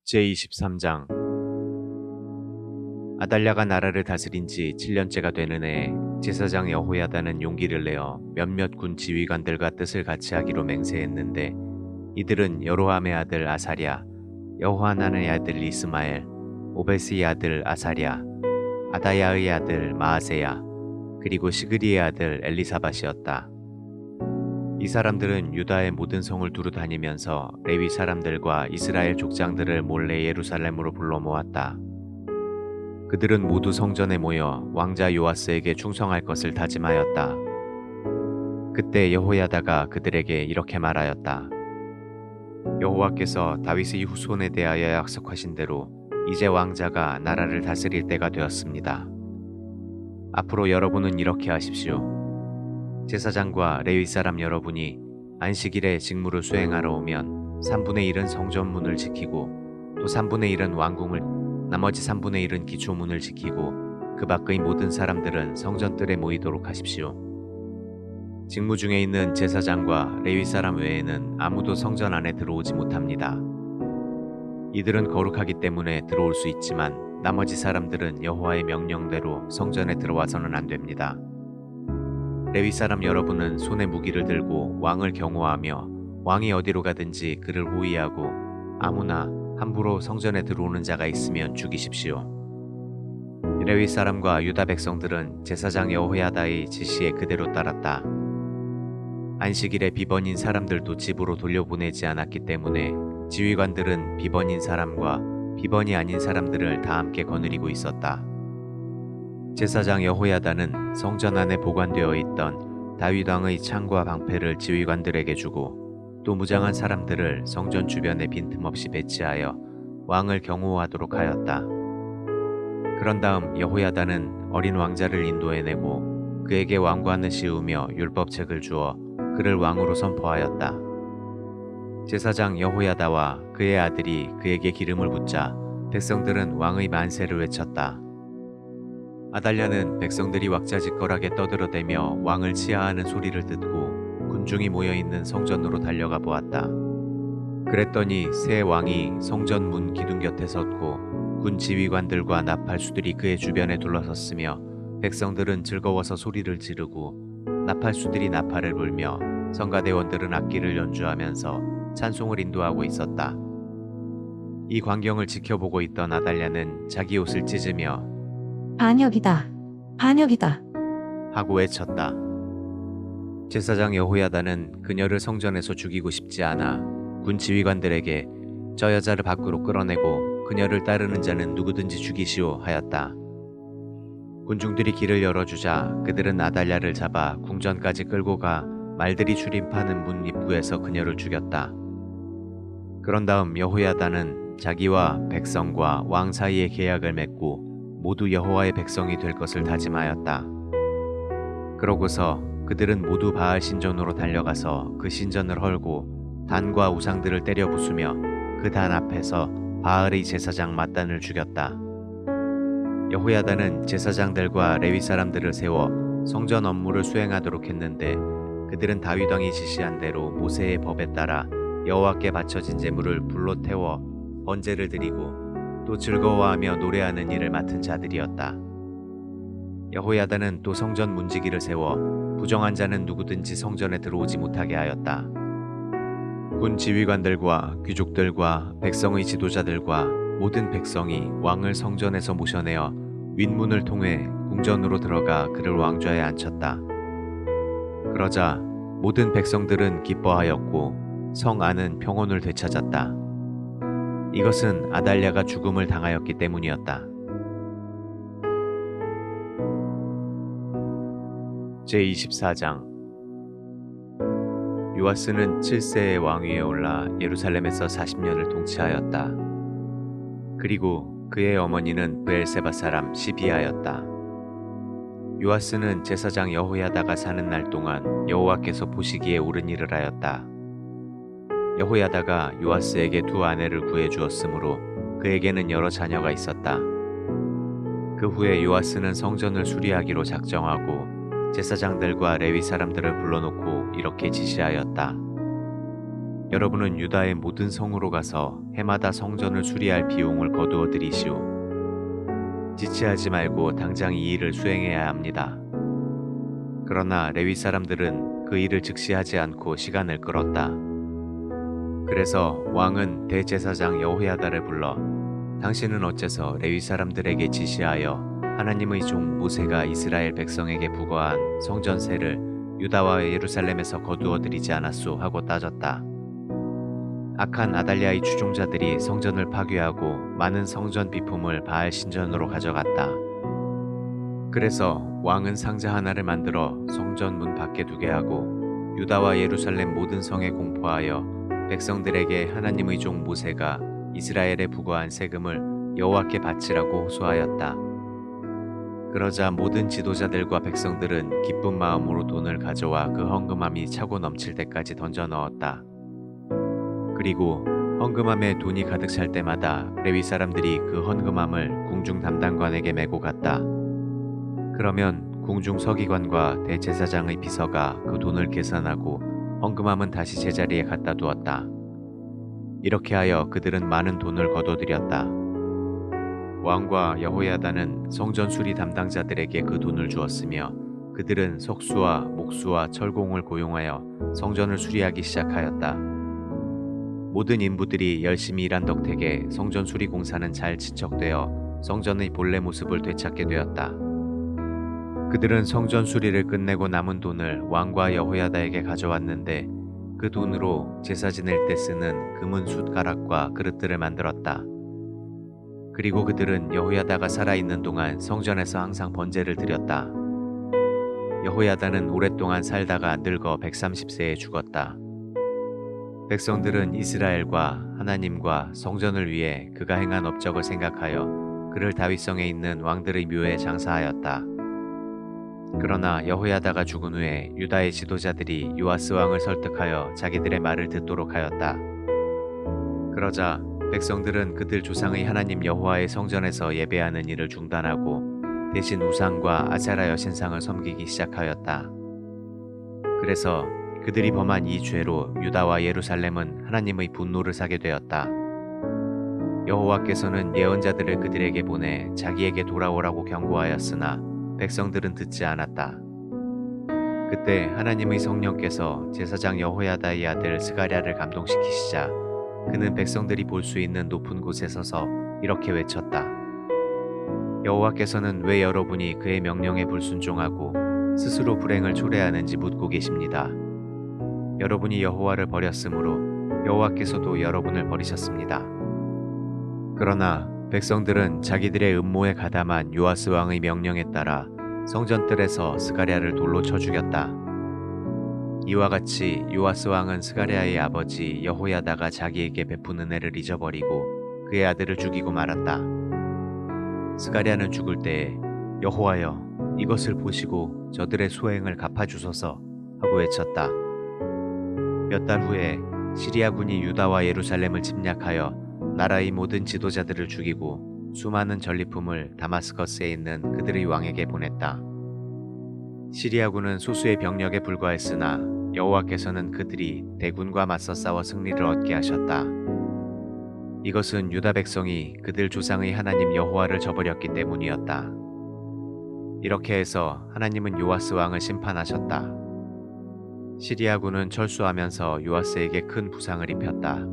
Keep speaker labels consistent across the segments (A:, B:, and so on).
A: 제23장 아달랴가 나라를 다스린 지 7년째가 되는 해에 제사장 여호야다는 용기를 내어 몇몇 군 지휘관들과 뜻을 같이 하기로 맹세했는데 이들은 여로함의 아들 아사랴, 여호하난의 아들 이스마엘, 오베스의 아들 아사랴, 아다야의 아들 마아세야, 그리고 시그리의 아들 엘리사밧이었다. 이 사람들은 유다의 모든 성을 두루 다니면서 레위 사람들과 이스라엘 족장들을 몰래 예루살렘으로 불러 모았다. 그들은 모두 성전에 모여 왕자 요아스에게 충성할 것을 다짐하였다. 그때 여호야다가 그들에게 이렇게 말하였다. 여호와께서 다윗의 후손에 대하여 약속하신 대로 이제 왕자가 나라를 다스릴 때가 되었습니다. 앞으로 여러분은 이렇게 하십시오. 제사장과 레위 사람 여러분이 안식일에 직무를 수행하러 오면 3분의 1은 성전문을 지키고 또 3분의 1은 왕궁을, 나머지 3분의 1은 기초문을 지키고 그 밖의 모든 사람들은 성전뜰에 모이도록 하십시오. 직무 중에 있는 제사장과 레위 사람 외에는 아무도 성전 안에 들어오지 못합니다. 이들은 거룩하기 때문에 들어올 수 있지만 나머지 사람들은 여호와의 명령대로 성전에 들어와서는 안 됩니다. 레위 사람 여러분은 손에 무기를 들고 왕을 경호하며 왕이 어디로 가든지 그를 호위하고 아무나 함부로 성전에 들어오는 자가 있으면 죽이십시오. 레위 사람과 유다 백성들은 제사장 여호야다의 지시에 그대로 따랐다. 안식일에 비번인 사람들도 집으로 돌려보내지 않았기 때문에 지휘관들은 비번인 사람과 비번이 아닌 사람들을 다 함께 거느리고 있었다. 제사장 여호야다는 성전 안에 보관되어 있던 다윗 왕의 창과 방패를 지휘관들에게 주고 또 무장한 사람들을 성전 주변에 빈틈없이 배치하여 왕을 경호하도록 하였다. 그런 다음 여호야다는 어린 왕자를 인도해내고 그에게 왕관을 씌우며 율법책을 주어 그를 왕으로 선포하였다. 제사장 여호야다와 그의 아들이 그에게 기름을 붓자 백성들은 왕의 만세를 외쳤다. 아달랴는 백성들이 왁자지껄하게 떠들어대며 왕을 치하하는 소리를 듣고 군중이 모여있는 성전으로 달려가 보았다. 그랬더니 새 왕이 성전 문 기둥 곁에 섰고 군 지휘관들과 나팔수들이 그의 주변에 둘러섰으며 백성들은 즐거워서 소리를 지르고 나팔수들이 나팔을 불며 성가대원들은 악기를 연주하면서 찬송을 인도하고 있었다. 이 광경을 지켜보고 있던 아달랴는 자기 옷을 찢으며
B: 반역이다. 반역이다.
A: 하고 외쳤다. 제사장 여호야다는 그녀를 성전에서 죽이고 싶지 않아 군 지휘관들에게 저 여자를 밖으로 끌어내고 그녀를 따르는 자는 누구든지 죽이시오 하였다. 군중들이 길을 열어주자 그들은 아달랴를 잡아 궁전까지 끌고 가 말들이 출입하는 문 입구에서 그녀를 죽였다. 그런 다음 여호야다는 자기와 백성과 왕 사이에 계약을 맺고 모두 여호와의 백성이 될 것을 다짐하였다. 그러고서 그들은 모두 바알 신전으로 달려가서 그 신전을 헐고 단과 우상들을 때려 부수며 그 단 앞에서 바알의 제사장 맏단을 죽였다. 여호야다는 제사장들과 레위 사람들을 세워 성전 업무를 수행하도록 했는데 그들은 다윗 왕이 지시한 대로 모세의 법에 따라 여호와께 바쳐진 제물을 불로 태워 번제를 드리고 또 즐거워하며 노래하는 일을 맡은 자들이었다. 여호야다는 또 성전 문지기를 세워 부정한 자는 누구든지 성전에 들어오지 못하게 하였다. 군 지휘관들과 귀족들과 백성의 지도자들과 모든 백성이 왕을 성전에서 모셔내어 윗문을 통해 궁전으로 들어가 그를 왕좌에 앉혔다. 그러자 모든 백성들은 기뻐하였고 성 안은 평온을 되찾았다. 이것은 아달랴가 죽음을 당하였기 때문이었다. 제24장 요아스는 7세의 왕위에 올라 예루살렘에서 40년을 통치하였다. 그리고 그의 어머니는 브엘세바 사람 시비아였다. 요아스는 제사장 여호야다가 사는 날 동안 여호와께서 보시기에 옳은 일을 하였다. 여호야다가 요아스에게 두 아내를 구해주었으므로 그에게는 여러 자녀가 있었다. 그 후에 요아스는 성전을 수리하기로 작정하고 제사장들과 레위 사람들을 불러놓고 이렇게 지시하였다. 여러분은 유다의 모든 성으로 가서 해마다 성전을 수리할 비용을 거두어 들이시오. 지체하지 말고 당장 이 일을 수행해야 합니다. 그러나 레위 사람들은 그 일을 즉시 하지 않고 시간을 끌었다. 그래서 왕은 대제사장 여호야다를 불러 당신은 어째서 레위 사람들에게 지시하여 하나님의 종 모세가 이스라엘 백성에게 부과한 성전세를 유다와 예루살렘에서 거두어 들이지 않았소 하고 따졌다. 악한 아달랴의 추종자들이 성전을 파괴하고 많은 성전 비품을 바알 신전으로 가져갔다. 그래서 왕은 상자 하나를 만들어 성전 문 밖에 두게 하고 유다와 예루살렘 모든 성에 공포하여 백성들에게 하나님의 종 모세가 이스라엘에 부과한 세금을 여호와께 바치라고 호소하였다. 그러자 모든 지도자들과 백성들은 기쁜 마음으로 돈을 가져와 그 헌금함이 차고 넘칠 때까지 던져 넣었다. 그리고 헌금함에 돈이 가득 찰 때마다 레위 사람들이 그 헌금함을 궁중 담당관에게 메고 갔다. 그러면 궁중 서기관과 대제사장의 비서가 그 돈을 계산하고 헌금함은 다시 제자리에 갖다 두었다. 이렇게 하여 그들은 많은 돈을 거둬들였다. 왕과 여호야다는 성전 수리 담당자들에게 그 돈을 주었으며 그들은 석수와 목수와 철공을 고용하여 성전을 수리하기 시작하였다. 모든 인부들이 열심히 일한 덕택에 성전 수리 공사는 잘 진척되어 성전의 본래 모습을 되찾게 되었다. 그들은 성전 수리를 끝내고 남은 돈을 왕과 여호야다에게 가져왔는데 그 돈으로 제사 지낼 때 쓰는 금은 숟가락과 그릇들을 만들었다. 그리고 그들은 여호야다가 살아있는 동안 성전에서 항상 번제를 드렸다. 여호야다는 오랫동안 살다가 늙어 130세에 죽었다. 백성들은 이스라엘과 하나님과 성전을 위해 그가 행한 업적을 생각하여 그를 다윗성에 있는 왕들의 묘에 장사하였다. 그러나 여호야다가 죽은 후에 유다의 지도자들이 요아스 왕을 설득하여 자기들의 말을 듣도록 하였다. 그러자 백성들은 그들 조상의 하나님 여호와의 성전에서 예배하는 일을 중단하고 대신 우상과 아세라 여신상을 섬기기 시작하였다. 그래서 그들이 범한 이 죄로 유다와 예루살렘은 하나님의 분노를 사게 되었다. 여호와께서는 예언자들을 그들에게 보내 자기에게 돌아오라고 경고하였으나 백성들은 듣지 않았다. 그때 하나님의 성령께서 제사장 여호야다의 아들 스가랴를 감동시키시자 그는 백성들이 볼 수 있는 높은 곳에 서서 이렇게 외쳤다. 여호와께서는 왜 여러분이 그의 명령에 불순종하고 스스로 불행을 초래하는지 묻고 계십니다. 여러분이 여호와를 버렸으므로 여호와께서도 여러분을 버리셨습니다. 그러나 백성들은 자기들의 음모에 가담한 요아스 왕의 명령에 따라 성전뜰에서 스가랴를 돌로 쳐 죽였다. 이와 같이 요아스 왕은 스가랴의 아버지 여호야다가 자기에게 베푼 은혜를 잊어버리고 그의 아들을 죽이고 말았다. 스가랴는 죽을 때에 여호와여 이것을 보시고 저들의 소행을 갚아주소서 하고 외쳤다. 몇 달 후에 시리아군이 유다와 예루살렘을 침략하여 나라의 모든 지도자들을 죽이고 수많은 전리품을 다마스커스에 있는 그들의 왕에게 보냈다. 시리아군은 소수의 병력에 불과했으나 여호와께서는 그들이 대군과 맞서 싸워 승리를 얻게 하셨다. 이것은 유다 백성이 그들 조상의 하나님 여호와를 저버렸기 때문이었다. 이렇게 해서 하나님은 요아스 왕을 심판하셨다. 시리아군은 철수하면서 요아스에게 큰 부상을 입혔다.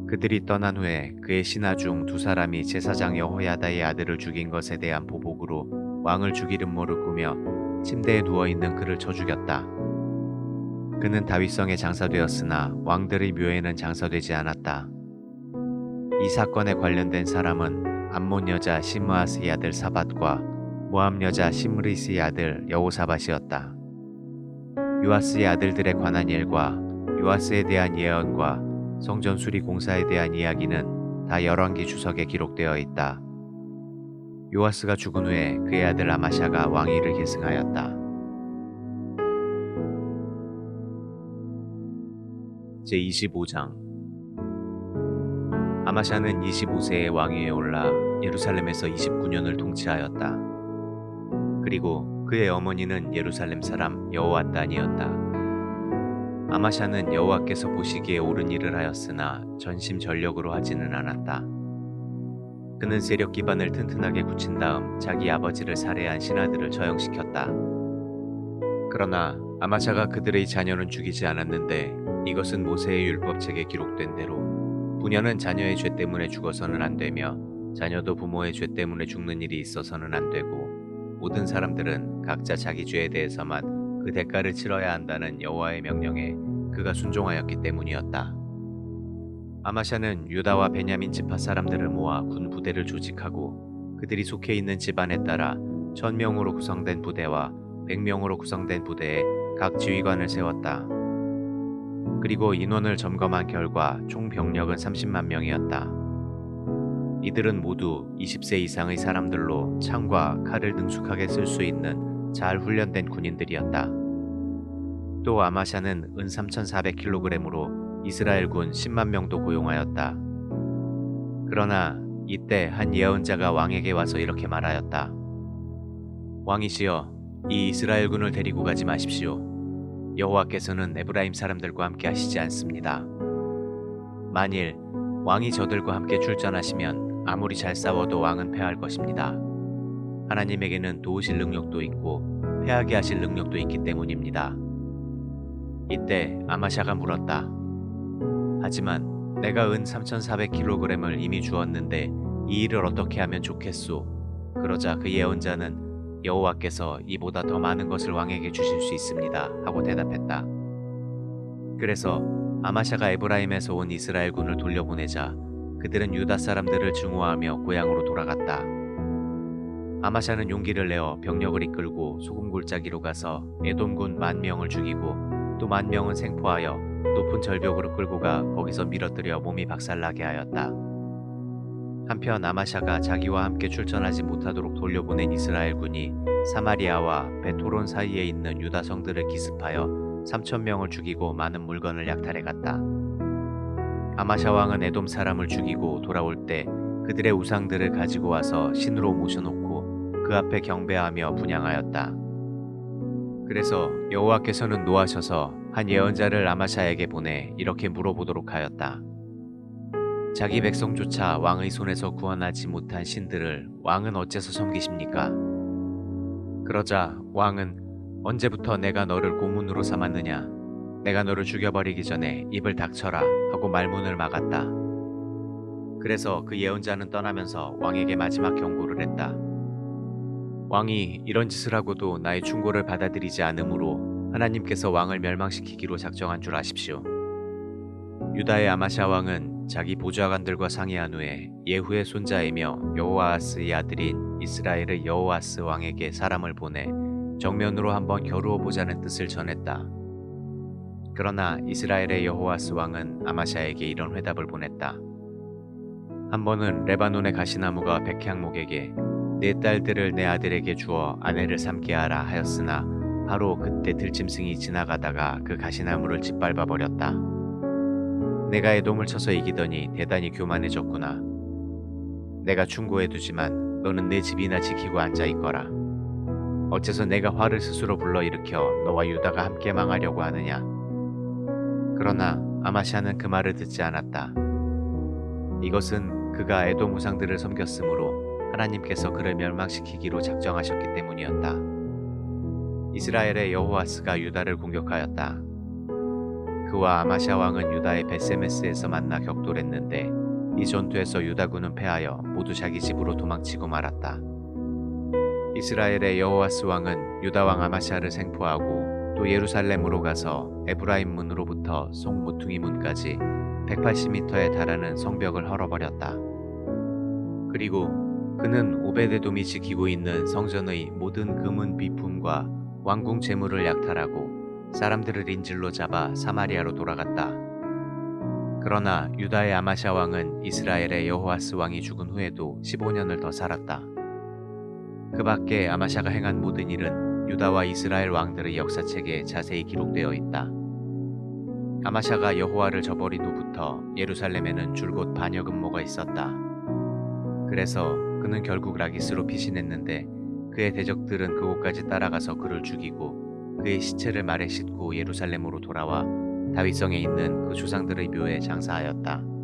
A: 그들이 떠난 후에 그의 신하 중 두 사람이 제사장 여호야다의 아들을 죽인 것에 대한 보복으로 왕을 죽일 음모를 꾸며 침대에 누워있는 그를 쳐 죽였다. 그는 다윗성에 장사되었으나 왕들의 묘에는 장사되지 않았다. 이 사건에 관련된 사람은 암몬 여자 시므아스의 아들 사밧과 모압 여자 시므리스의 아들 여호사밧이었다. 요아스의 아들들에 관한 일과 요아스에 대한 예언과 성전 수리 공사에 대한 이야기는 다 열왕기 주석에 기록되어 있다. 요아스가 죽은 후에 그의 아들 아마샤가 왕위를 계승하였다. 제25장 아마샤는 25세의 왕위에 올라 예루살렘에서 29년을 통치하였다. 그리고 그의 어머니는 예루살렘 사람 여호앗단이었다. 아마샤는 여호와께서 보시기에 옳은 일을 하였으나 전심전력으로 하지는 않았다. 그는 세력 기반을 튼튼하게 굳힌 다음 자기 아버지를 살해한 신하들을 처형시켰다. 그러나 아마샤가 그들의 자녀는 죽이지 않았는데 이것은 모세의 율법책에 기록된 대로 부녀는 자녀의 죄 때문에 죽어서는 안 되며 자녀도 부모의 죄 때문에 죽는 일이 있어서는 안 되고 모든 사람들은 각자 자기 죄에 대해서만 그 대가를 치러야 한다는 여호와의 명령에 그가 순종하였기 때문이었다. 아마샤는 유다와 베냐민 지파 사람들을 모아 군 부대를 조직하고 그들이 속해 있는 집안에 따라 1000명으로 구성된 부대와 100명으로 구성된 부대에 각 지휘관을 세웠다. 그리고 인원을 점검한 결과 총 병력은 30만 명이었다. 이들은 모두 20세 이상의 사람들로 창과 칼을 능숙하게 쓸 수 있는 잘 훈련된 군인들이었다. 또 아마샤는 은 3,400kg으로 이스라엘군 10만 명도 고용하였다. 그러나 이때 한 예언자가 왕에게 와서 이렇게 말하였다. 왕이시여, 이 이스라엘군을 데리고 가지 마십시오. 여호와께서는 에브라임 사람들과 함께 하시지 않습니다. 만일 왕이 저들과 함께 출전하시면 아무리 잘 싸워도 왕은 패할 것입니다. 하나님에게는 도우실 능력도 있고 패하게 하실 능력도 있기 때문입니다. 이때 아마샤가 물었다. 하지만 내가 은 3,400kg을 이미 주었는데 이 일을 어떻게 하면 좋겠소? 그러자 그 예언자는 여호와께서 이보다 더 많은 것을 왕에게 주실 수 있습니다 하고 대답했다. 그래서 아마샤가 에브라임에서 온 이스라엘군을 돌려보내자 그들은 유다 사람들을 증오하며 고향으로 돌아갔다. 아마샤는 용기를 내어 병력을 이끌고 소금 골짜기로 가서 에돔군 10,000명을 죽이고 또 10,000명은 생포하여 높은 절벽으로 끌고 가 거기서 밀어뜨려 몸이 박살나게 하였다. 한편 아마샤가 자기와 함께 출전하지 못하도록 돌려보낸 이스라엘군이 사마리아와 베토론 사이에 있는 유다 성들을 기습하여 3,000명을 죽이고 많은 물건을 약탈해 갔다. 아마샤 왕은 에돔 사람을 죽이고 돌아올 때 그들의 우상들을 가지고 와서 신으로 모셔놓고 그 앞에 경배하며 분향하였다. 그래서 여호와께서는 노하셔서 한 예언자를 아마샤에게 보내 이렇게 물어보도록 하였다. 자기 백성조차 왕의 손에서 구원하지 못한 신들을 왕은 어째서 섬기십니까? 그러자 왕은 언제부터 내가 너를 고문으로 삼았느냐? 내가 너를 죽여버리기 전에 입을 닥쳐라 하고 말문을 막았다. 그래서 그 예언자는 떠나면서 왕에게 마지막 경고를 했다. 왕이 이런 짓을 하고도 나의 충고를 받아들이지 않으므로 하나님께서 왕을 멸망시키기로 작정한 줄 아십시오. 유다의 아마샤 왕은 자기 보좌관들과 상의한 후에 예후의 손자이며 여호아하스의 아들인 이스라엘의 여호아스 왕에게 사람을 보내 정면으로 한번 겨루어 보자는 뜻을 전했다. 그러나 이스라엘의 여호아스 왕은 아마샤에게 이런 회답을 보냈다. 한 번은 레바논의 가시나무가 백향목에게 내 딸들을 내 아들에게 주어 아내를 삼게 하라 하였으나 바로 그때 들짐승이 지나가다가 그 가시나무를 짓밟아 버렸다. 내가 에돔을 쳐서 이기더니 대단히 교만해졌구나. 내가 충고해두지만 너는 내 집이나 지키고 앉아있거라. 어째서 내가 화를 스스로 불러일으켜 너와 유다가 함께 망하려고 하느냐. 그러나 아마샤는 그 말을 듣지 않았다. 이것은 그가 에돔 우상들을 섬겼으므로 하나님께서 그를 멸망시키기로 작정하셨기 때문이었다. 이스라엘의 여호아스가 유다를 공격하였다. 그와 아마샤 왕은 유다의 베세메스에서 만나 격돌했는데 이 전투에서 유다군은 패하여 모두 자기 집으로 도망치고 말았다. 이스라엘의 여호아스 왕은 유다 왕 아마샤를 생포하고 또 예루살렘으로 가서 에브라임 문으로부터 송 모퉁이 문까지 180m에 달하는 성벽을 헐어버렸다. 그리고 그는 오베데돔이 지키고 있는 성전의 모든 금은 비품과 왕궁 재물을 약탈하고 사람들을 인질로 잡아 사마리아로 돌아갔다. 그러나 유다의 아마샤 왕은 이스라엘의 여호아스 왕이 죽은 후에도 15년을 더 살았다. 그 밖에 아마샤가 행한 모든 일은 유다와 이스라엘 왕들의 역사책에 자세히 기록되어 있다. 아마샤가 여호와를 저버린 후부터 예루살렘에는 줄곧 반역 음모가 있었다. 그래서 그는 결국 라기스로 피신했는데 그의 대적들은 그곳까지 따라가서 그를 죽이고 그의 시체를 말에 싣고 예루살렘으로 돌아와 다윗성에 있는 그 조상들의 묘에 장사하였다.